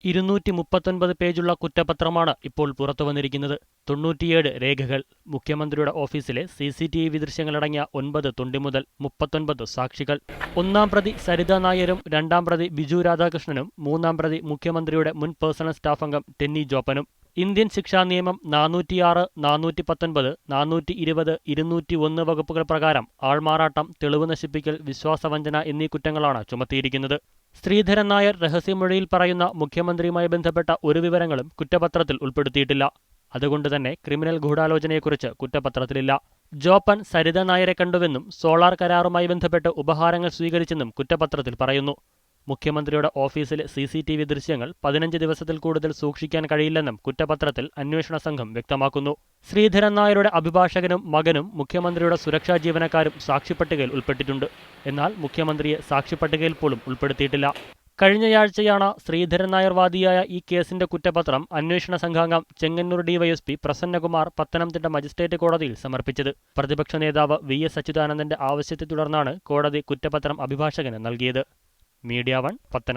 239 പേജുള്ള കുറ്റപത്രമാണ് ഇപ്പോൾ പുറത്തുവന്നിരിക്കുന്നത്. 97 രേഖകൾ. മുഖ്യമന്ത്രിയുടെ ഓഫീസിലെ CCTV ദൃശ്യങ്ങളടങ്ങിയ 9 തൊണ്ടി മുതൽ 39 സാക്ഷികൾ. ഒന്നാം പ്രതി സരിത നായരും രണ്ടാം പ്രതി ബിജു രാധാകൃഷ്ണനും മൂന്നാം പ്രതി മുഖ്യമന്ത്രിയുടെ മുൻ പേഴ്സണൽ സ്റ്റാഫ് അംഗം ടെന്നി ജോപ്പനും. ഇന്ത്യൻ ശിക്ഷാ നിയമം 406, 419, 420, 201 വകുപ്പുകൾ പ്രകാരം ആൾമാറാട്ടം, തെളിവ് നശിപ്പിക്കൽ, വിശ്വാസവഞ്ചന എന്നീ കുറ്റങ്ങളാണ് ചുമത്തിയിരിക്കുന്നത്. ശ്രീധരൻ നായർ രഹസ്യമൊഴിയിൽ പറയുന്ന മുഖ്യമന്ത്രിയുമായി ബന്ധപ്പെട്ട ഒരു വിവരങ്ങളും കുറ്റപത്രത്തിൽ ഉൾപ്പെടുത്തിയിട്ടില്ല. അതുകൊണ്ടുതന്നെ ക്രിമിനൽ ഗൂഢാലോചനയെക്കുറിച്ച് കുറ്റപത്രത്തിലില്ല. ജോപ്പൻ സരിത നായരെ കണ്ടുവെന്നും സോളാർ കരാറുമായി ബന്ധപ്പെട്ട് ഉപഹാരങ്ങൾ സ്വീകരിച്ചെന്നും കുറ്റപത്രത്തിൽ പറയുന്നു. മുഖ്യമന്ത്രിയുടെ ഓഫീസിലെ CCTV ദൃശ്യങ്ങൾ 15 ദിവസത്തിൽ കൂടുതൽ സൂക്ഷിക്കാൻ കഴിയില്ലെന്നും കുറ്റപത്രത്തിൽ അന്വേഷണ സംഘം വ്യക്തമാക്കുന്നു. ശ്രീധരൻ നായരുടെ അഭിഭാഷകനും മകനും മുഖ്യമന്ത്രിയുടെ സുരക്ഷാ ജീവനക്കാരും സാക്ഷിപ്പട്ടികയിൽ ഉൾപ്പെട്ടിട്ടുണ്ട്. എന്നാൽ മുഖ്യമന്ത്രിയെ സാക്ഷിപ്പട്ടികയിൽ പോലും ഉൾപ്പെടുത്തിയിട്ടില്ല. കഴിഞ്ഞയാഴ്ചയാണ് ശ്രീധരൻ നായർ വാദിയായ ഈ കേസിന്റെ കുറ്റപത്രം അന്വേഷണ സംഘാംഗം ചെങ്ങന്നൂർ DYSP പ്രസന്നകുമാർ പത്തനംതിട്ട മജിസ്ട്രേറ്റ് കോടതിയിൽ സമർപ്പിച്ചത്. പ്രതിപക്ഷ നേതാവ് VS അച്യുതാനന്ദന്റെ ആവശ്യത്തെ തുടർന്നാണ് കോടതി കുറ്റപത്രം അഭിഭാഷകന് നൽകിയത്. മീഡിയ 1 പത്തനംതിട്ട.